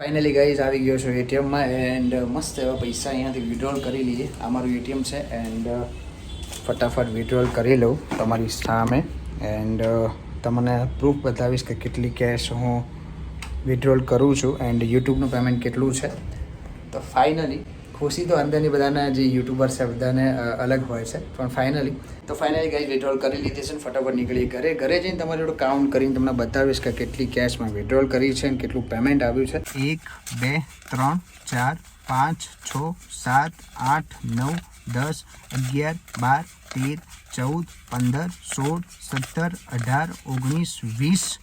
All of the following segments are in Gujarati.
ફાઇનલી ગાઈઝ આવી ગયો છું એટીએમમાં એન્ડ મસ્ત એવા પૈસા અહીંયાથી વિડ્રોલ કરી લઈએ. આ મારું એટીએમ છે એન્ડ ફટાફટ વિડ્રોલ કરી લઉં તમારી સામે એન્ડ તમને પ્રૂફ બતાવીશ કે કેટલી કેશ હું વિડ્રોલ કરું છું એન્ડ યુટ્યુબનું પેમેન્ટ કેટલું છે. તો ફાઇનલી ખુશી તો અંદરની બધાના જે યુટ્યુબર્સ છે બધાને અલગ હોય છે પણ ફાઇનલી ગાઈઝ વિડ્રોલ કરી લીધી છે ને ફટાફટ નીકળી ઘરે જઈને તમારે થોડું કાઉન્ટ કરીને તમને બતાવીશ કે કેટલી કેશમાં વિડ્રોલ કરી છે અને કેટલું પેમેન્ટ આવ્યું છે. 1 2 3 4 5 6 7 8 9 10 11 12 13 14 15 16 17 18 19 20.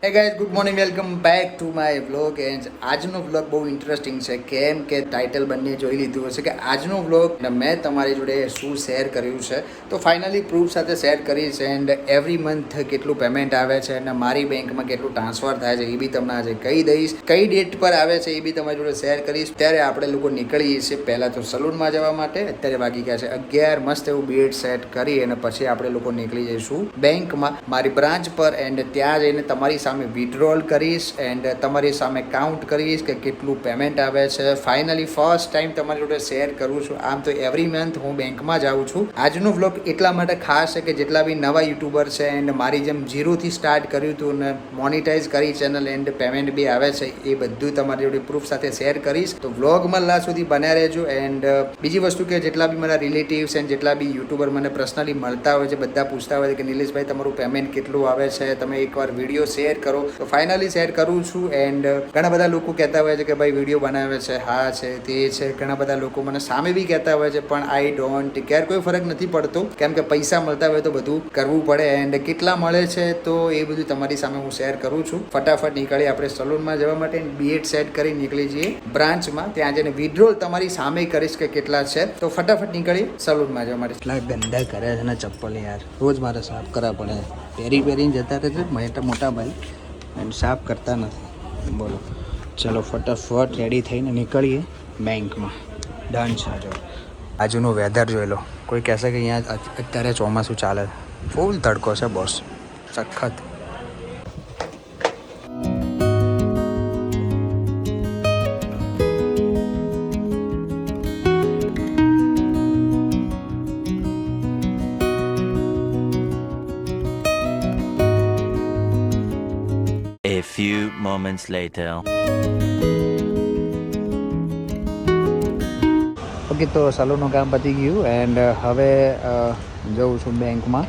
Hey guys, good morning, welcome back to my vlog. And આજનો વ્લોગ બહુ ઇન્ટરેસ્ટિંગ છે કેમ કે ટાઇટલ બંને જોઈ લીધું હશે કે આજનો વ્લોગ મેં તમારી જોડે શું શેર કર્યું છે. તો ફાઇનલી પ્રૂફ સાથે શેર કરીશ એન્ડ એવરી મંથ કેટલું પેમેન્ટ આવે છે અને મારી બેંકમાં કેટલું ટ્રાન્સફર થાય છે એ બી તમને આજે કહી દઈશ. કઈ ડેટ પર આવે છે એ બી તમારી જોડે શેર કરીશ. ત્યારે આપણે લોકો નીકળીએ છીએ પહેલાં તો સલૂનમાં જવા માટે. અત્યારે વાગી ગયા છે 11. મસ્ત એવું બેડ સેટ કરી અને પછી આપણે લોકો નીકળી જઈશું બેંકમાં મારી બ્રાન્ચ પર એન્ડ ત્યાં જઈને તમારી સામે વિડ્રોલ કરીશ એન્ડ તમારી સામે કાઉન્ટ કરીશ કે કેટલું પેમેન્ટ આવે છે. ફાઇનલી ફર્સ્ટ ટાઈમ તમારી જોડે શેર કરું છું. આમ તો એવરી મંથ હું બેંકમાં જાઉં છું. આજનો વ્લોગ એટલા માટે ખાસ છે કે જેટલા બી નવા યુટ્યુબર છે એન્ડ મારી જેમ ઝીરોથી સ્ટાર્ટ કર્યું હતું ને મોનિટાઈઝ કરી ચેનલ એન્ડ પેમેન્ટ બી આવે છે એ બધું તમારી જોડે પ્રૂફ સાથે શેર કરીશ. તો વ્લોગમાં લાસ્ટ સુધી બન્યા રહેજો. એન્ડ બીજી વસ્તુ કે જેટલા બી મારા રિલેટિવ્સ એન્ડ જેટલા બી યુટ્યુબર મને પર્સનલી મળતા હોય છે બધા પૂછતા હોય છે કે નિલેશભાઈ તમારું પેમેન્ટ કેટલું આવે છે, તમે એકવાર વિડીયો શેર કરો. તો ફાઇનલી શેર કરું છું એન્ડ ઘણા બધા લોકો કહેતા હોય છે કે ભાઈ વિડીયો બનાવે છે, હા છે તે છે. ઘણા બધા લોકો મને સામે બી કહેતા હોય છે પણ આઈ ડોન્ટ કેર, કોઈ ફરક નથી પડતો કેમ કે પૈસા મળતા હોય તો બધું કરવું પડે એન્ડ કેટલા મળે છે તો એ બધું તમારી સામે હું શેર કરું છું. ફટાફટ નીકળી આપણે સલૂનમાં જવા માટે બીએડ સેટ કરી નીકળી જઈએ બ્રાન્ચમાં. ત્યાં જઈને વિડ્રોલ તમારી સામે કરીશ કે કેટલા છે. તો ફટાફટ નીકળી સલૂનમાં જવા માટે. એટલા ગંદા કરે છે ને ચપ્પલ યાર, રોજ મારે સાફ કરવા પડે. પહેરીને જતા રહે છે મોટા ભાઈ એન્ડ સાફ કરતા નથી. બોલો ચલો ફટાફટ રેડી થઈને નીકળીએ બેંકમાં. ડન છે. જો આજુનું વેધર જોઈ લો. કોઈ કહેશે કે અહીંયા અત્યારે ચોમાસું ચાલે, ફૂલ તડકો છે બોસ, સખત. A few moments later. Okay, તો સલૂનનું કામ પતી ગયું એન્ડ હવે જઉં છું બેંકમાં.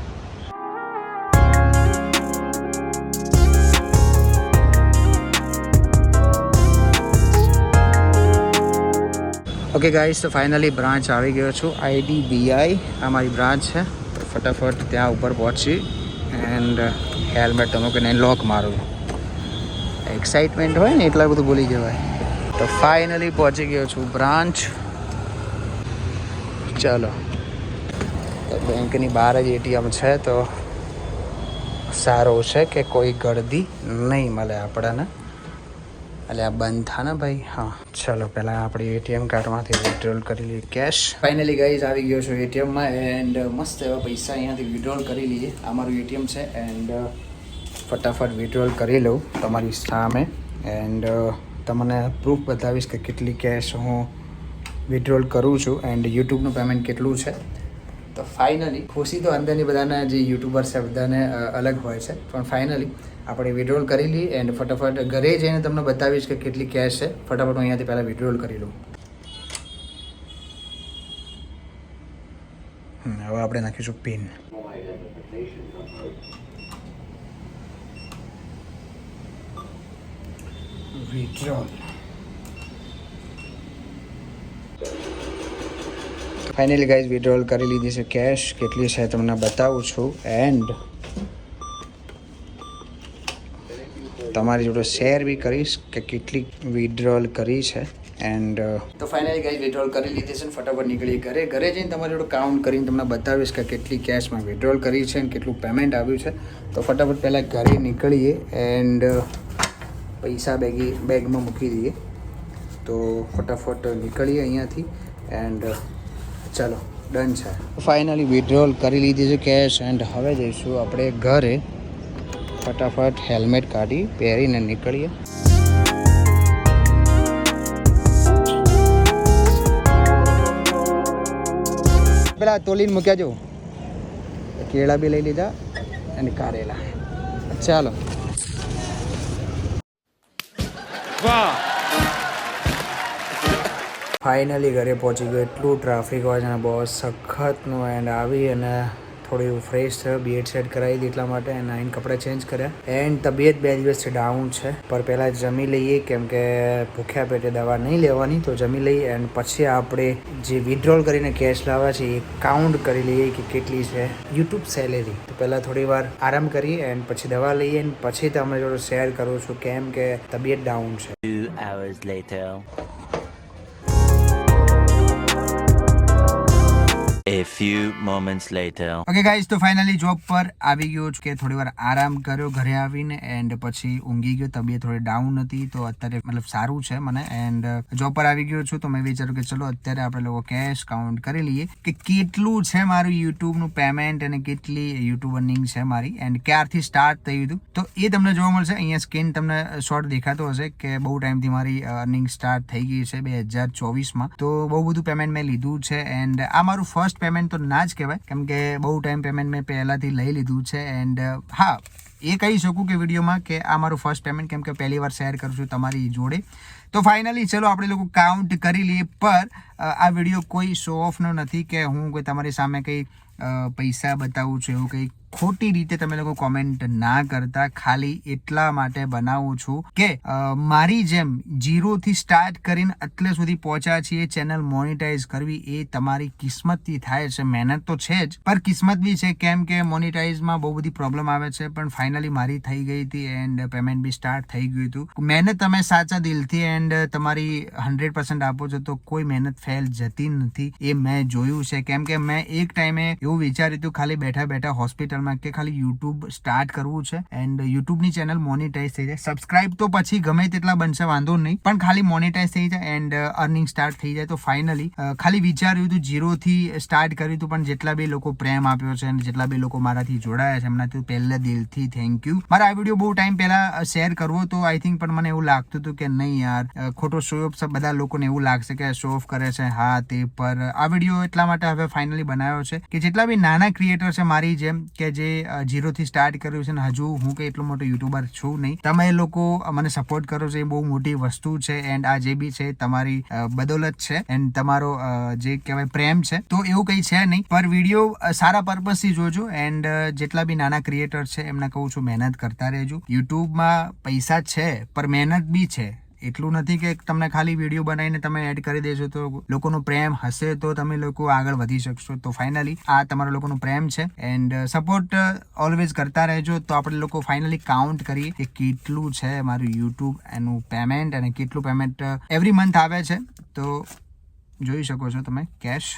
ઓકે ગાઈસ, તો ફાઇનલી બ્રાન્ચ આવી ગયો છું. IDBI આ મારી બ્રાન્ચ છે. તો ફટાફટ ત્યાં ઉપર પહોંચી એન્ડ હેલ્મેટ તમે કે નહીં લોક મારું. એક્સાઇટમેન્ટ હોય ને એટલા બધું ભૂલી જવાય. તો ફાઇનલી પહોંચી ગયો છું બ્રાન્ચ. ચાલો, તો બેંકની બહાર જ એટીએમ છે તો સારું છે કે કોઈ ગળદી નહીં મળે આપણને. એટલે આ બંધ થાય ને ભાઈ. હા ચલો, પહેલાં આપણે એટીએમ કાર્ડમાંથી વિડ્રોલ કરી લઈએ કેશ. ફાઇનલી ગાઈઝ આવી ગયો છું એટીએમમાં એન્ડ મસ્ત એવા પૈસા અહીંયાથી વિડ્રોલ કરી લઈએ. આ મારું એટીએમ છે એન્ડ ફટાફટ વિડ્રોલ કરી લઉં તમારી સામે એન્ડ તમને પ્રૂફ બતાવીશ કે કેટલી કેશ હું વિડ્રોલ કરું છું એન્ડ યુટ્યુબનું પેમેન્ટ કેટલું છે. તો ફાઇનલી ખુશી તો અંદરની બધાના જે યુટ્યુબર્સ છે બધાને અલગ હોય છે પણ ફાઇનલી આપણે વિડ્રોલ કરી લઈએ એન્ડ ફટાફટ ઘરે જઈને તમને બતાવીશ કે કેટલી કેશ છે. ફટાફટ હું અહીંયાથી પહેલાં વિડ્રોલ કરી લઉં. હવે આપણે નાખીશું pin. Withdrawal. Finally guys withdrawal કરી લીધી છે કેશ. કેટલી છે તમને બતાવું છું એન્ડ તમારી જોડે શેર બી કરીશ કે કેટલી વિડ્રોલ કરી છે. એન્ડ તો ફાઇનલી ગાઈઝ વિડ્રોલ કરી લીધી છે ને ફટાફટ નીકળી ઘરે જઈને તમારી જોડે કાઉન્ટ કરીને તમને બતાવીશ કે કેટલી કેશમાં વિડ્રોલ કરી છે અને કેટલું પેમેન્ટ આવ્યું છે. તો ફટાફટ પહેલાં ઘરે નીકળીએ એન્ડ પૈસા બેગમાં મૂકી દઈએ. તો ફટાફટ નીકળીએ અહીંયાથી એન્ડ ચાલો ડન છે. ફાઇનલી વિડ્રોલ કરી લીધી છે કેશ એન્ડ હવે જઈશું આપણે ઘરે. ફટાફટ હેલ્મેટ કાઢી પહેરીને નીકળીએ. પેલા તોલીને મૂક્યા જો, કેળા બી લઈ લીધા અને કારેલા. ચાલો. ફાઇનલી ઘરે પહોંચી ગયો. એટલું ટ્રાફિક હોય છે ને બહુ સખતનું. એન્ડ આવી અને થોડી ફ્રેશ થયો, બીએડ સેટ કરાવી દીધી એટલા માટે અને આઈને કપડાં ચેન્જ કર્યા. એન્ડ તબિયત 2 દિવસથી ડાઉન છે, પર પહેલાં જમી લઈએ કેમ કે ભૂખ્યા પેટે દવા નહીં લેવાની, તો જમી લઈએ એન્ડ પછી આપણે જે વિડ્રોલ કરીને કેશ લાવ્યા છે એ કાઉન્ટ કરી લઈએ કે કેટલી છે યુટ્યુબ સેલેરી. તો પહેલાં થોડી વાર આરામ કરીએ એન્ડ પછી દવા લઈએ અને પછી તમને જોડે શેર કરું છું કેમ કે તબિયત ડાઉન છે. 2 hours later. A few moments later. Okay guys, તો ફાઇનલી જોબ પર આવી ગયો છું કે થોડી વાર આરામ કર્યો ઘરે આવીને એન્ડ પછી ઊંઘી ગયો. તબિયત થોડી ડાઉન હતી તો અત્યારે મતલબ સારું છે મને. એન્ડ જોબ પર આવી ગયો છું તો મેં વિચાર્યું કે ચલો અત્યારે આપણે લોકો કેશ કાઉન્ટ કરી લઈએ કે કેટલું છે મારું યુટ્યુબનું પેમેન્ટ અને કેટલી યુટ્યુબ અર્નિંગ છે મારી એન્ડ ક્યારથી સ્ટાર્ટ થયું હતું. તો એ તમને જોવા મળશે. અહીંયા સ્ક્રીન તમને શોર્ટ દેખાતો હશે કે બહુ ટાઈમથી મારી અર્નિંગ સ્ટાર્ટ થઈ ગઈ છે 2024માં. તો બહુ બધું પેમેન્ટ મેં લીધું છે એન્ડ આ મારું ફર્સ્ટ પેમેન્ટ તો ના જ કહેવાય કેમ કે બહુ ટાઈમ પેમેન્ટ મેં પહેલાંથી લઈ લીધું છે. એન્ડ હા, એ કહી શકું કે વિડીયોમાં કે આ મારું ફર્સ્ટ પેમેન્ટ કેમ કે પહેલી વાર શેર કરું છું તમારી જોડે. તો ફાઇનલી ચલો આપણે લોકો કાઉન્ટ કરી લઈએ. પર આ વિડીયો કોઈ શો ઓફનો નથી કે હું કોઈ તમારી સામે કંઈ પૈસા બતાવું છું એવું કંઈ ખોટી રીતે તમે લોકો કોમેન્ટ ના કરતા. ખાલી એટલા માટે બનાવું છું કે મારી જેમ 0 થી સ્ટાર્ટ કરીને એટલે સુધી પહોંચ્યા છીએ. ચેનલ મોનિટાઈઝ કરવી એ તમારી કિસ્મતથી થાય છે. મહેનત તો છે જ પર કિસ્મત બી છે કેમ કે મોનિટાઈઝમાં બહુ બધી પ્રોબ્લેમ આવે છે. પણ ફાઇનલી મારી થઈ ગઈ હતી એન્ડ પેમેન્ટ બી સ્ટાર્ટ થઈ ગયું હતું. મહેનત તમે સાચા દિલથી એન્ડ તમારી 100% આપો છો તો કોઈ મહેનત ફેલ જતી નથી. એ મેં જોયું છે કેમ કે મેં એક ટાઈમે એવું વિચાર્યું હતું ખાલી બેઠા બેઠા હોસ્પિટલમાં કે ખાલી યુટ્યુબ સ્ટાર્ટ કરવું છે એન્ડ યુટ્યુબની ચેનલ મોનિટાઈઝ થઈ જાય. સબસ્ક્રાઇબ તો પછી ગમે તેટલા બનશે વાંધો નહીં, પણ ખાલી મોનિટાઈઝ થઈ જાય એન્ડ અર્નિંગ સ્ટાર્ટ થઈ જાય. તો ફાઇનલી ખાલી વિચાર્યું હતું 0 થી સ્ટાર્ટ કર્યું હતું. પણ જેટલા બી લોકો પ્રેમ આપ્યો છે અને જેટલા બી લોકો મારાથી જોડાયા છે એમનાથી પહેલા દિલથી થેન્ક યુ. મારા આ વિડીયો બહુ ટાઈમ પહેલા શેર કરવો તો આઈ થિંક પણ મને એવું લાગતું હતું કે નહીં યાર ખોટો શો ઓફ. બધા લોકોને એવું લાગશે કે શો ઓફ કરે છે. હા તે પર આ વિડીયો એટલા માટે હવે ફાઇનલી બનાવ્યો છે કે જેટલા બી નાના ક્રિએટર છે મારી જેમ કે જે 0 થી સ્ટાર્ટ કર્યું છે ને હજુ હું કે એટલો મોટો યુટ્યુબર છું નહીં, તમે લોકો મને સપોર્ટ કરો છો એ બહુ મોટી વસ્તુ છે. એન્ડ આ જે બી છે તમારી બદોલત છે એન્ડ તમારો જે કહેવાય પ્રેમ છે. તો એવું કંઈ છે નહીં, પર વિડીયો સારા પર્પઝથી જોજો. એન્ડ જેટલા બી નાના ક્રિએટર છે એમને કહું છું મહેનત કરતા રહેજો. યુટ્યુબમાં પૈસા છે પર મહેનત બી છે. એટલું નથી કે તમને ખાલી વિડીયો બનાવીને તમે એડ કરી દેશો તો લોકોનો પ્રેમ હશે તો તમે લોકો આગળ વધી શકશો. તો ફાઇનલી આ તમારા લોકોનો પ્રેમ છે એન્ડ સપોર્ટ ઓલવેઝ કરતા રહેજો. તો આપણે લોકો ફાઇનલી કાઉન્ટ કરીએ કે કેટલું છે મારું યુટ્યુબ એનું પેમેન્ટ અને કેટલું પેમેન્ટ એવરી મંથ આવે છે. તો જોઈ શકો છો તમે કેશ.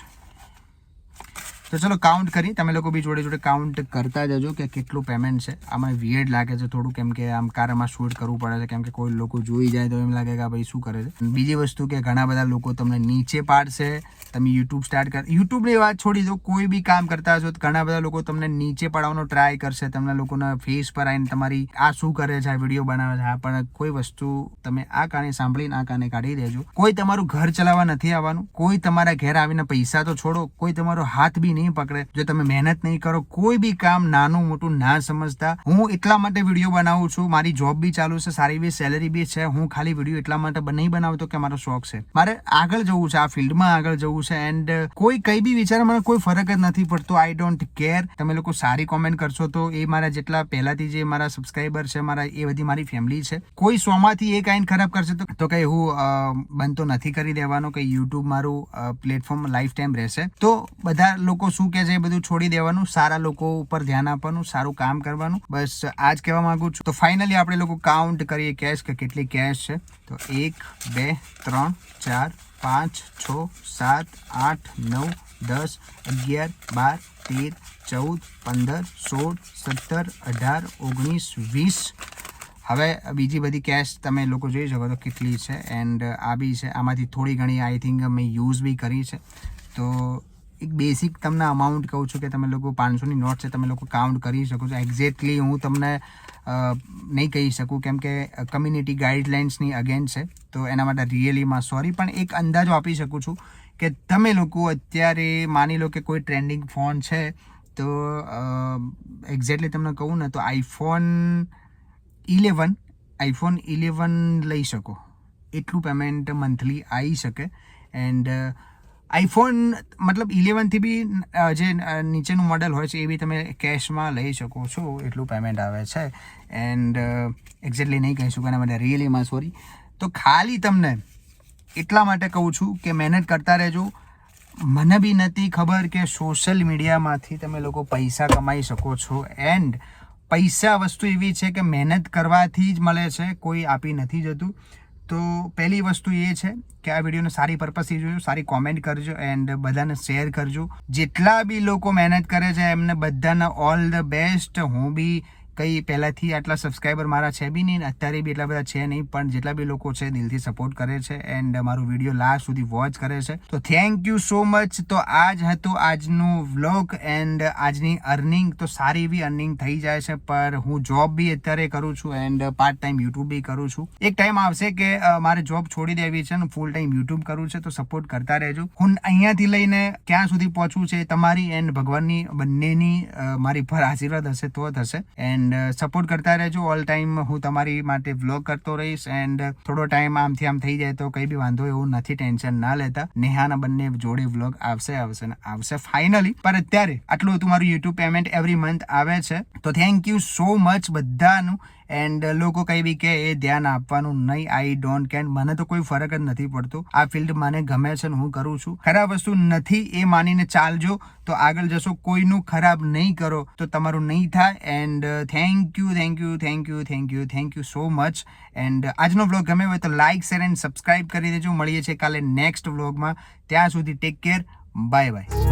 તો ચલો કાઉન્ટ કરી, તમે લોકો બી જોડે જોડે કાઉન્ટ કરતા જજો કે કેટલું પેમેન્ટ છે. આમાં વિયર્ડ લાગે છે થોડું કેમ કે આમ કારમાં શૂટ કરવું પડે છે કેમ કે કોઈ લોકો જોઈ જાય તો એમ લાગે કે ભાઈ શું કરે છે. બીજી વસ્તુ કે ઘણા બધા લોકો તમને નીચે પાડશે. તમે યુટ્યુબ સ્ટાર્ટ કર, યુટ્યુબની વાત છોડી દો, કોઈ બી કામ કરતા હશો તો ઘણા બધા લોકો તમને નીચે પાડવાનો ટ્રાય કરશે. તમને લોકોના ફેસ પર આવીને તમારી આ શું કરે છે, આ વિડીયો બનાવે છે. પણ કોઈ વસ્તુ તમે આ કાને સાંભળીને આ કાને કાઢી દેજો. કોઈ તમારું ઘર ચલાવવા નથી આવવાનું. કોઈ તમારા ઘેર આવીને પૈસા તો છોડો, કોઈ તમારો હાથ બી નહીં પકડે જો તમે મહેનત નહીં કરો. કોઈ બી કામ નાનું મોટું ના સમજતા. હું એટલા માટે વિડીયો બનાવું છું. મારી જોબ બી ચાલુ છે, સારી બી સેલેરી બી છે. હું ખાલી વિડીયો એટલા માટે નહીં બનાવતો કે મારો શોખ છે. મારે આગળ જવું છે, આ ફિલ્ડમાં આગળ જવું છે. એન્ડ કોઈ કઈ બી વિચારે મને કોઈ ફરક જ નથી પડતો. I don't care. તમે લોકો સારી કોમેન્ટ કરશો તો એ મારા જેટલા પહેલાથી જે મારા સબસ્ક્રાઈબર છે મારા, એ બધી મારી ફેમિલી છે. કોઈ 100માંથી એક આઈને ખરાબ કરશે તો કઈ હું બનતો નથી કરી દેવાનો કે યુટ્યુબ મારું પ્લેટફોર્મ લાઈફ ટાઈમ રહેશે. તો બધા લોકો શું કે છે એ બધું છોડી દેવાનું, સારા લોકો ઉપર ધ્યાન આપવાનું, સારું કામ કરવાનું. બસ આ જ કહેવા માંગુ છું. તો ફાઇનલી આપણે લોકો કાઉન્ટ કરીએ કેશ કે કેટલી કેશ છે. તો 1 2 3 4 5 6 7 8 9 10 11 12 13 14 15 16 17 18 19 20. હવે બીજી બધી કેશ તમે લોકો જોઈ શકો તો કેટલી છે. એન્ડ આ બી છે. આમાંથી થોડી ઘણી આઈ થિંક મેં યુઝ બી કરી છે. તો એક બેસિક તમને અમાઉન્ટ કહું છું કે તમે લોકો 500ની નોટ છે તમે લોકો કાઉન્ટ કરી શકો છો. એક્ઝેક્ટલી હું તમને નહીં કહી શકું કેમ કે કમ્યુનિટી ગાઈડલાઇન્સની અગેન્સ્ટ છે, તો એના માટે રિયલીમાં સોરી. પણ એક અંદાજો આપી શકું છું કે તમે લોકો અત્યારે માની લો કે કોઈ ટ્રેન્ડિંગ ફોન છે, તો એક્ઝેક્ટલી તમને કહું ને તો આઈફોન 11 લઈ શકો, એટલું પેમેન્ટ મંથલી આવી શકે. એન્ડ આઈફોન મતલબ 11થી બી જે નીચેનું મોડેલ હોય છે એ બી તમે કેશમાં લઈ શકો છો, એટલું પેમેન્ટ આવે છે. એન્ડ એક્ઝેક્ટલી નહીં કહી શકું એના માટે રિયલીમાં સોરી. તો ખાલી તમને એટલા માટે કહું છું કે મહેનત કરતા રહેજો. મને બી નથી ખબર કે સોશિયલ મીડિયામાંથી તમે લોકો પૈસા કમાઈ શકો છો. એન્ડ પૈસા વસ્તુ એવી છે કે મહેનત કરવાથી જ મળે છે, કોઈ આપી નથી જતું. તો પહેલી વસ્તુ એ છે કે આ વિડીયોને સારી પર્પઝથી જોજો, સારી કોમેન્ટ કરજો એન્ડ બધાને શેર કરજો. જેટલા બી લોકો મહેનત કરે છે એમને બધાને ઓલ ધ બેસ્ટ. હું બી કંઈ પહેલાંથી આટલા સબસ્ક્રાઈબર મારા છે બી નહીં, અત્યારે બી એટલા બધા છે નહીં, પણ જેટલા બી લોકો છે દિલથી સપોર્ટ કરે છે એન્ડ મારું વિડીયો લાસ્ટ સુધી વોચ કરે છે, તો થેન્ક યુ સો મચ. તો આ જ હતું આજનું વ્લોગ એન્ડ આજની અર્નિંગ. તો સારી એવી અર્નિંગ થઈ જાય છે, પર હું જોબ બી અત્યારે કરું છું એન્ડ પાર્ટ ટાઈમ યુટ્યુબ બી કરું છું. એક ટાઈમ આવશે કે મારે જોબ છોડી દેવી છે ને ફૂલ ટાઈમ યુટ્યુબ કરવું છે, તો સપોર્ટ કરતા રહેજો. હું અહીંયાથી લઈને ક્યાં સુધી પહોંચવું છે તમારી એન્ડ ભગવાનની બંનેની મારી પર આશીર્વાદ હશે તો થશે. એન્ડ સપોર્ટ કરતા રહેજો. ઓલ ટાઈમ હું તમારી માટે વ્લોગ કરતો રહીશ એન્ડ થોડો ટાઈમ આમથી આમ થઈ જાય તો કંઈ બી વાંધો એવું નથી, ટેન્શન ના લેતા. નેહાના બંને જોડે વ્લોગ આવશે ફાઇનલી. પણ અત્યારે આટલું તમારું યુટ્યુબ પેમેન્ટ એવરી મંથ આવે છે, તો થેન્ક યુ સો મચ બધાનું. એન્ડ લોકો કંઈ બી કે એ ધ્યાન આપવાનું નહીં, આઈ ડોન્ટ કેર. મને તો કોઈ ફરક જ નથી પડતો. આ ફિલ્ડ મને ગમે છે ને હું કરું છું. ખરાબ વસ્તુ નથી એ માનીને ચાલજો તો આગળ જશો. કોઈનું ખરાબ નહીં કરો તો તમારું નહીં થાય. And thank you so much. And આજનો વ્લોગ ગમે હોય તો લાઇક શેર એન્ડ સબસ્ક્રાઈબ કરી દેજો. મળીએ છીએ કાલે નેક્સ્ટ વ્લોગમાં. ત્યાં સુધી ટેક કેર, બાય બાય.